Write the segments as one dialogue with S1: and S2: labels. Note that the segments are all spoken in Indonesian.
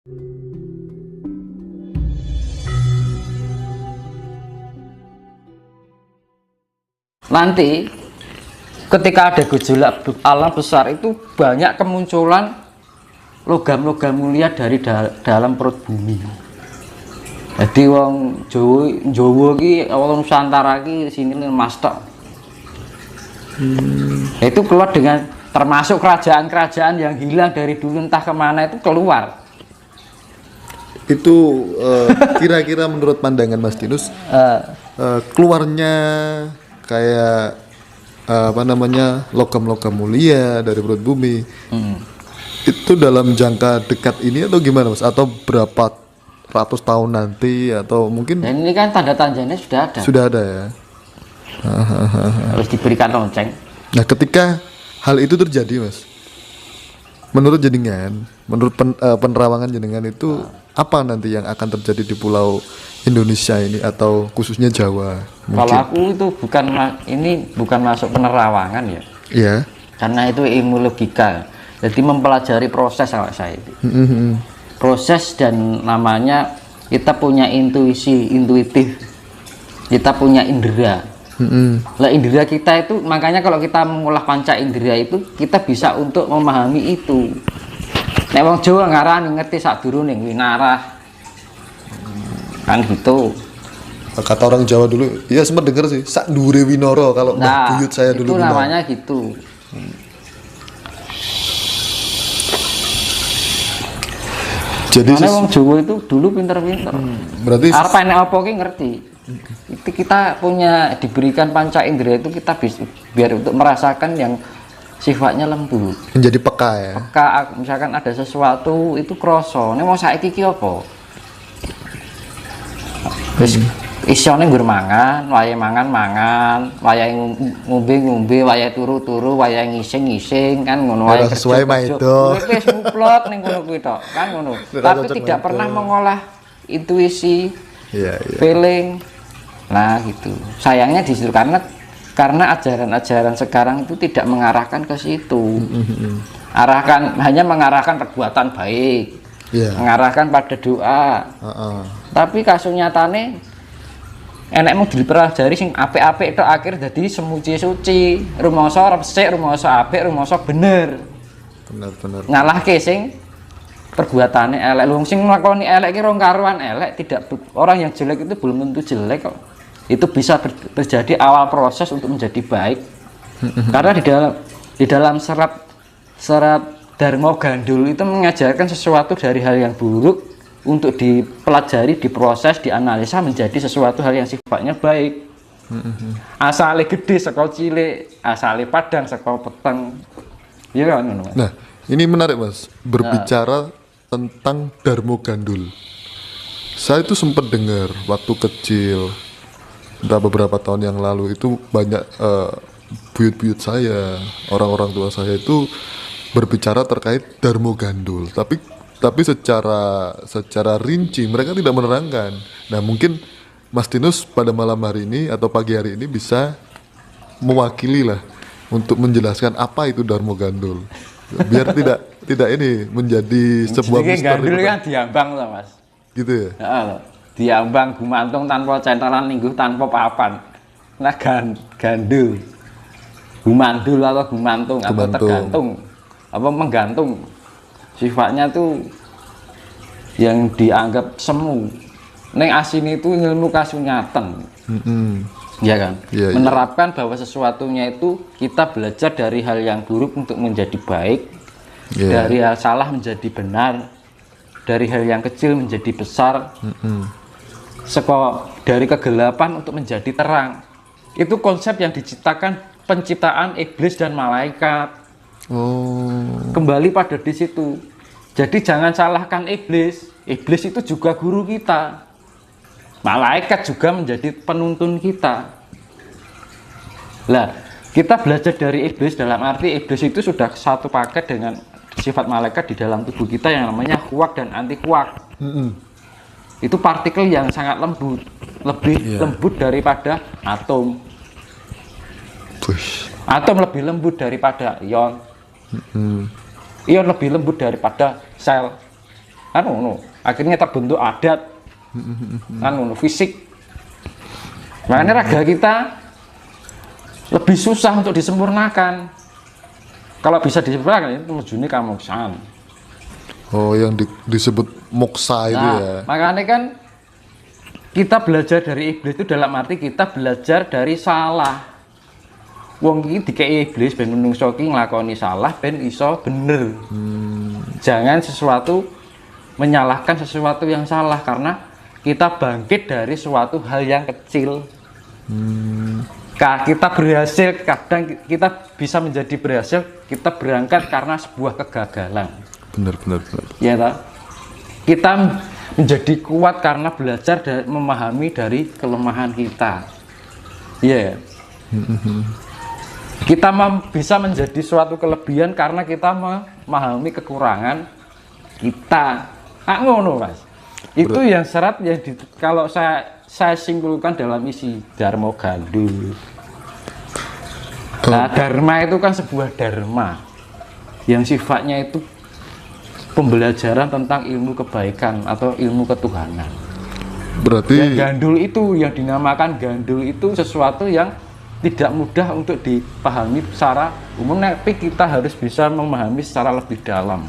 S1: Nanti ketika ada gejolak alam besar itu banyak kemunculan logam-logam mulia dari dalam perut bumi. Jadi wong Jawa ki wong Nusantara ki sini Mas tok. Itu keluar dengan termasuk kerajaan-kerajaan yang hilang dari dulu entah kemana itu keluar.
S2: Itu kira-kira menurut pandangan Mas Tinus keluarnya kayak logam-logam mulia dari perut bumi itu dalam jangka dekat ini atau gimana Mas? Atau berapa ratus tahun nanti atau mungkin?
S1: Dan ini kan tanda-tandanya sudah ada.
S2: Sudah ada ya.
S1: Harus diberikan lonceng.
S2: Nah, ketika hal itu terjadi, Mas, menurut jenengan, menurut penerawangan jenengan itu apa nanti yang akan terjadi di pulau Indonesia ini atau khususnya Jawa? Mungkin.
S1: Kalau aku itu bukan masuk penerawangan ya.
S2: Iya.
S1: Karena itu ilmu logika. Jadi mempelajari proses awak saya itu. Proses dan namanya kita punya intuitif. Kita punya indera. Lah indera kita itu makanya kalau kita mengolah panca indera itu kita bisa untuk memahami itu. Nek wong Jawa ngarani ngerti sadurunge winarah. Kan gitu.
S2: Kata orang Jawa dulu, ya sempat dengar sih, sak dure winoro kalau Mbah Buyut saya dulu
S1: itu
S2: bilang.
S1: namanya gitu.
S2: Jadi
S1: karena wong Jawa itu dulu pinter-pinter.
S2: Berarti
S1: arep enek apa ki ngerti. Itu kita diberikan panca indera itu kita bisa biar untuk merasakan yang sifatnya lembut.
S2: Menjadi peka ya.
S1: Peka, misalkan ada sesuatu itu kroso. Nek mau saiki ki apa? Wis isone nggur mangan, wayahe mangan, wayahe ngombe, wayahe turu, wayahe ngising kan ngono wae.
S2: Sesuai maido.
S1: Wis muplot ning ngono kuwi tok, kan ngono. Tapi tidak pernah mengolah intuisi, feeling. Nah, gitu. Sayangnya di situ karena ajaran-ajaran sekarang itu tidak mengarahkan ke situ. Hanya mengarahkan perbuatan baik. Mengarahkan pada doa. Tapi kasus nyatane enek mau dipelajari sing apik-apik tok akhir dadi semuci-suci, rumangsa resik, rumangsa apik, rumangsa bener.
S2: Bener.
S1: Ngalahke sing perbuatane elek. Wong sing nglakoni elek ki rong karuan elek, orang yang jelek itu belum tentu jelek kok. Itu bisa terjadi awal proses untuk menjadi baik. Karena di dalam serat Dharma Gandul itu mengajarkan sesuatu dari hal yang buruk untuk dipelajari, diproses, dianalisa menjadi sesuatu hal yang sifatnya baik. Asale gede saka cilik, asale padang saka peteng. Iya kan ngono.
S2: Nah, ini menarik Mas, berbicara tentang Dharma Gandul. Saya itu sempat dengar waktu kecil, entah beberapa tahun yang lalu itu banyak buyut-buyut saya, orang-orang tua saya itu berbicara terkait Dharma Gandul, tapi secara rinci mereka tidak menerangkan. Nah, mungkin Mas Tinus pada malam hari ini atau pagi hari ini bisa mewakili lah untuk menjelaskan apa itu Dharma Gandul, biar tidak ini menjadi sebuah misteri.
S1: Gandul kan diambang lah Mas.
S2: Gitu ya?
S1: Diambang gumantung tanpa centelan lingguh tanpa papan. Nah gandul, gumandul atau gumantung atau tergantung apa menggantung, sifatnya tuh yang dianggap semu. Neng asin itu ilmu kasunyatan, ya kan? Menerapkan bahwa sesuatunya itu kita belajar dari hal yang buruk untuk menjadi baik, dari hal salah menjadi benar, dari hal yang kecil menjadi besar, dari kegelapan untuk menjadi terang. Itu konsep yang diciptakan penciptaan iblis dan malaikat. Kembali pada di situ. Jadi jangan salahkan iblis. Iblis itu juga guru kita. Malaikat juga menjadi penuntun kita. Lah, kita belajar dari iblis dalam arti iblis itu sudah satu paket dengan sifat malaikat di dalam tubuh kita yang namanya kuak dan anti kuak. Itu partikel yang sangat lembut, lebih lembut daripada atom. Atom lebih lembut daripada ion. Ion lebih lembut daripada sel. kan ngono. Akhirnya terbentuk adat, kan ngono, fisik. Makanya raga kita lebih susah untuk disempurnakan. Kalau bisa disempurnakan itu mujune kamoksan.
S2: Oh, yang disebut moksa itu ya.
S1: Makanya kan kita belajar dari iblis itu dalam arti kita belajar dari salah. Wong iki dikei iblis ben menungso ki nglakoni salah ben iso bener. Jangan menyalahkan sesuatu yang salah karena kita bangkit dari suatu hal yang kecil. Kita berhasil, kadang kita bisa menjadi berhasil, kita berangkat karena sebuah kegagalan.
S2: Benar.
S1: Ya toh? Kita menjadi kuat karena belajar dan memahami dari kelemahan kita. Iya. Kita bisa menjadi suatu kelebihan karena kita memahami kekurangan kita. Ngono, Mas. Itu yang syarat yang kalau saya simpulkan dalam isi Darmo Gandul. Nah, dharma itu kan sebuah dharma yang sifatnya itu pembelajaran tentang ilmu kebaikan atau ilmu ketuhanan.
S2: Berarti
S1: yang gandul itu, yang dinamakan gandul itu sesuatu yang tidak mudah untuk dipahami secara umum, tapi kita harus bisa memahami secara lebih dalam.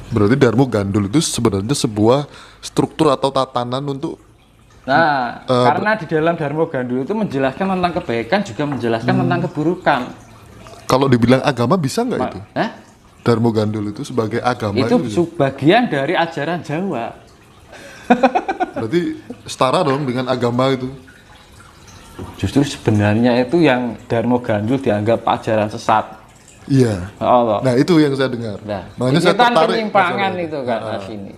S2: Berarti Darmo Gandul itu sebenarnya sebuah struktur atau tatanan untuk
S1: karena di dalam Darmo Gandul itu menjelaskan tentang kebaikan juga menjelaskan tentang keburukan.
S2: Kalau dibilang agama bisa nggak itu? Darmo Gandul itu sebagai agama
S1: itu bagian dari ajaran Jawa.
S2: Berarti setara dong dengan agama itu.
S1: Justru sebenarnya itu yang Darmo Gandul dianggap ajaran sesat.
S2: Iya.
S1: Allah.
S2: Nah, itu yang saya dengar.
S1: Nah,
S2: makanya
S1: saya
S2: tertarik
S1: penyimpangan itu kan sini.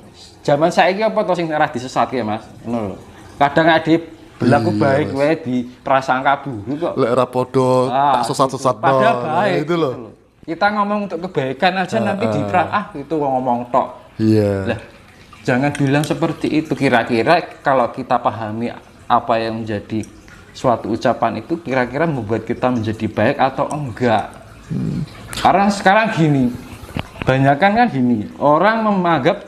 S1: Zaman saiki apa to sing ora disesatke, Mas? Ngono lho. Kadang ada berlaku baik wae di prasangka buruk kok.
S2: Lek ora podo tak sesat-sesat
S1: padahal baik.
S2: Itu loh.
S1: Kita ngomong untuk kebaikan aja nanti itu ngomong tok.
S2: Iya.
S1: Lah, jangan bilang seperti itu. Kira-kira kalau kita pahami apa yang menjadi suatu ucapan itu kira-kira membuat kita menjadi baik atau enggak. Karena sekarang gini, banyakan kan gini, orang menganggap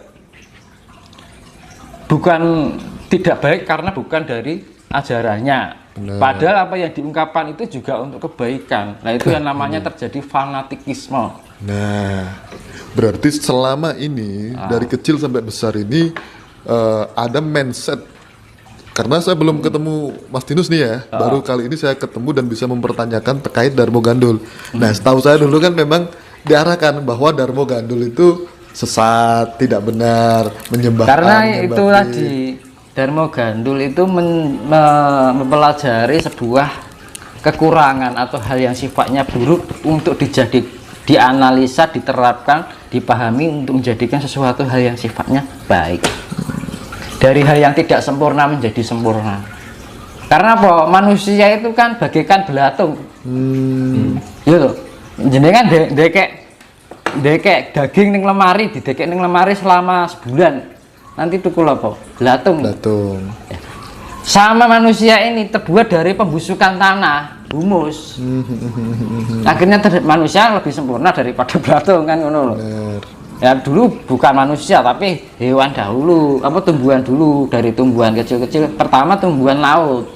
S1: bukan tidak baik karena bukan dari ajarannya. Benar. Padahal apa yang diungkapkan itu juga untuk kebaikan. Nah, itu yang namanya terjadi fanatikisme.
S2: Nah, berarti selama ini dari kecil sampai besar ini ada mindset. Karena saya belum ketemu Mas Tinus nih ya, baru kali ini saya ketemu dan bisa mempertanyakan terkait Darmo Gandul. Nah, setahu saya dulu kan memang diarahkan bahwa Darmo Gandul itu sesat, tidak benar, menyembah.
S1: Karena itu tadi Darmo Gandul itu mempelajari sebuah kekurangan atau hal yang sifatnya buruk untuk dianalisa, diterapkan, dipahami untuk menjadikan sesuatu hal yang sifatnya baik. Dari hal yang tidak sempurna menjadi sempurna. Karena apa? Manusia itu kan bagaikan belatung. Gitu. Jenengan dekek daging ning lemari, didekek ning lemari selama sebulan. Nanti tukul apa? Belatung. Ya. Sama manusia ini terbuat dari pembusukan tanah, humus. Akhirnya manusia lebih sempurna daripada belatung kan ngono. Ya dulu bukan manusia tapi hewan dahulu, tumbuhan dulu, dari tumbuhan kecil-kecil. Pertama tumbuhan laut.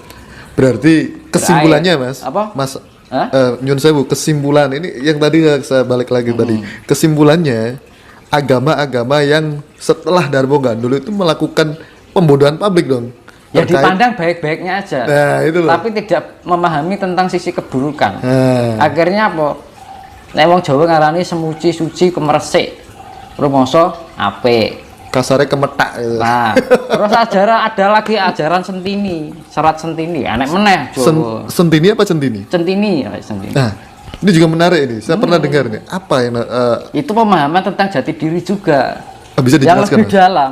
S2: Berarti kesimpulannya Mas, Mas nyun sewu, kesimpulan ini yang tadi saya balik lagi tadi. Kesimpulannya agama-agama yang setelah Darmo Gandul itu melakukan pembodohan publik dong.
S1: Ya dipandang baik-baiknya aja.
S2: Nah, itu loh.
S1: Tapi tidak memahami tentang sisi keburukan. Akhirnya apa? Nek wong Jawa ngarani semuci suci kemeresik. Rumoso apik.
S2: Kasarnya kemetak gitu.
S1: Nah, terus ada lagi ajaran Sentini, Serat Sentini, aneh meneh.
S2: Sentini apa Centini?
S1: Centini, ya Sentini.
S2: Nah, ini juga menarik ini. Saya pernah dengar nih. Apa yang
S1: itu pemahaman tentang jati diri juga.
S2: Bisa dijelaskan?
S1: Yang lebih dalam.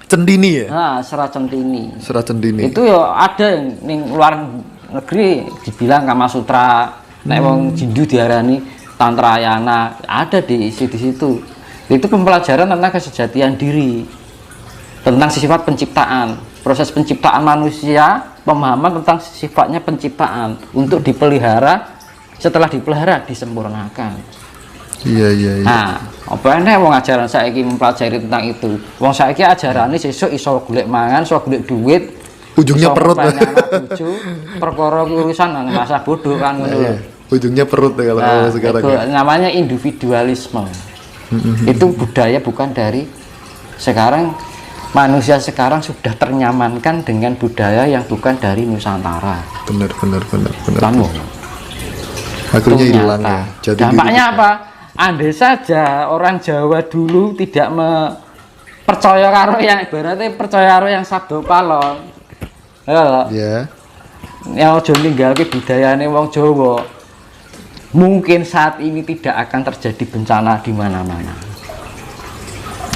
S2: Centini ya?
S1: Nah, Serat Centini.
S2: Serat Centini.
S1: Itu ya ada yang ning luar negeri dibilang Kama Sutra, nek wong Jindu diarani Tantrayana, ada di situ. Itu pembelajaran tentang kesejatian diri, tentang sifat penciptaan, proses penciptaan manusia, pemahaman tentang sifatnya penciptaan untuk dipelihara, setelah dipelihara disempurnakan.
S2: Iya, iya, iya.
S1: Nah, apa nih wong ajaran saiki mempelajari tentang itu. Wong saiki ajarane sesuk iso golek mangan, iso golek duit,
S2: Ujungnya
S1: iso
S2: perut.
S1: memperbanyak anak bojo, perkara urusan nang masa bodoh kan ngono lho.
S2: Ujungnya perut ya kalau
S1: Nah,
S2: sekarang
S1: itu
S2: ya.
S1: namanya individualisme. Itu budaya bukan dari sekarang, manusia sekarang sudah ternyamankan dengan budaya yang bukan dari Nusantara.
S2: Benar.
S1: Kan ngono.
S2: Akhirnya
S1: Itu
S2: hilang
S1: nyata.
S2: ya. Jadi
S1: Dampaknya apa? Andai saja orang Jawa dulu tidak percaya karo yang ibaratnya percaya karo yang sabdo palon. Ya lho.
S2: Ya.
S1: Yang aja ninggalke budayane wong Jawa. Mungkin saat ini tidak akan terjadi bencana di mana-mana.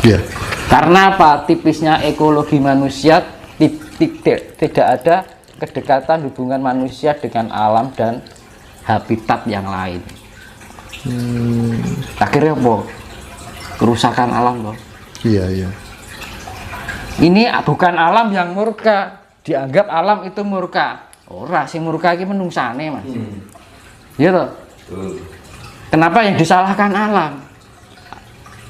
S2: Ya.
S1: Karena apa? Tipisnya ekologi manusia, tidak ada kedekatan hubungan manusia dengan alam dan habitat yang lain. Akhirnya apa? Kerusakan alam loh.
S2: Iya.
S1: Ini bukan alam yang murka, dianggap alam itu murka. Ora, sing murka iki menungsane, Mas. Iya toh? Kenapa yang disalahkan alam?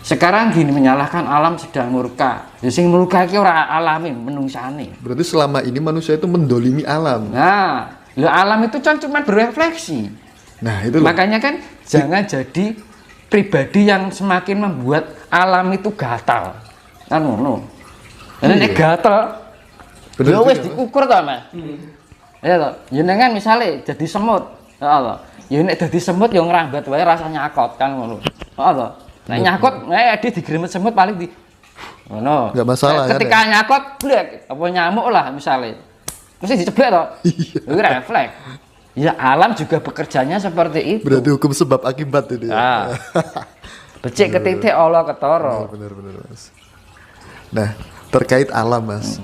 S1: Sekarang gini, menyalahkan alam sedang murka. Ya sing murka iki ora alame, menungsane.
S2: Berarti selama ini manusia itu mendolimi alam.
S1: Nah, alam itu kan cuma berefleksi.
S2: Nah, itu loh.
S1: Makanya kan jangan jadi pribadi yang semakin membuat alam itu gatal. Kan ngono. Nek gatal,
S2: Bener
S1: ya
S2: juga,
S1: wis
S2: Mas.
S1: diukur ta, Mas. Ya toh. Jenengan misale jadi semut, ya Allah. Ya nek dadi semut ya ngrambat wae rasanya nyakot kan ngono. Heeh toh. Nek nyakot, nek digremet semut paling di ngono.
S2: Nggak masalah, kan,
S1: Ketika nyakot, blek, apa nyamuk lah misale. Mesti diceblek toh. Itu refleks. Ya alam juga bekerjanya seperti itu.
S2: Berarti hukum sebab akibat ini.
S1: Ah. Becik ketitik Allah ketara.
S2: Benar, Mas. Nah, terkait alam, Mas.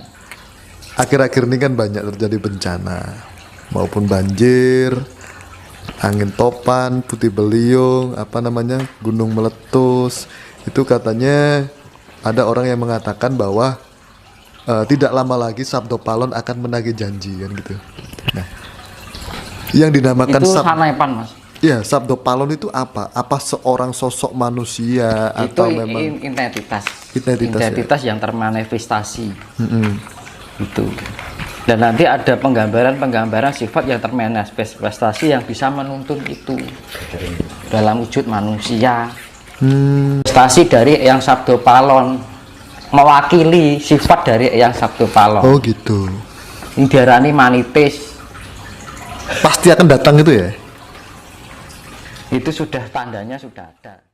S2: Akhir-akhir ini kan banyak terjadi bencana, maupun banjir, angin topan, putih beliung, gunung meletus. Itu katanya ada orang yang mengatakan bahwa tidak lama lagi Sabdo Palon akan menagih janji kan gitu. Nah, yang dinamakan
S1: Itu sanepan, Mas.
S2: ya, Sabdo Palon itu apa? Apa seorang sosok manusia
S1: Itu
S2: atau memang
S1: identitas.
S2: Identitas,
S1: yang termanifestasi. Itu. Dan nanti ada penggambaran sifat yang termanifestasi yang bisa menuntun itu dalam wujud manusia. Prestasi dari Eyang Sabdo Palon mewakili sifat dari Eyang Sabdo Palon.
S2: Oh gitu.
S1: Ini diarani manitis.
S2: Pasti akan datang itu ya?
S1: Itu sudah tandanya sudah ada.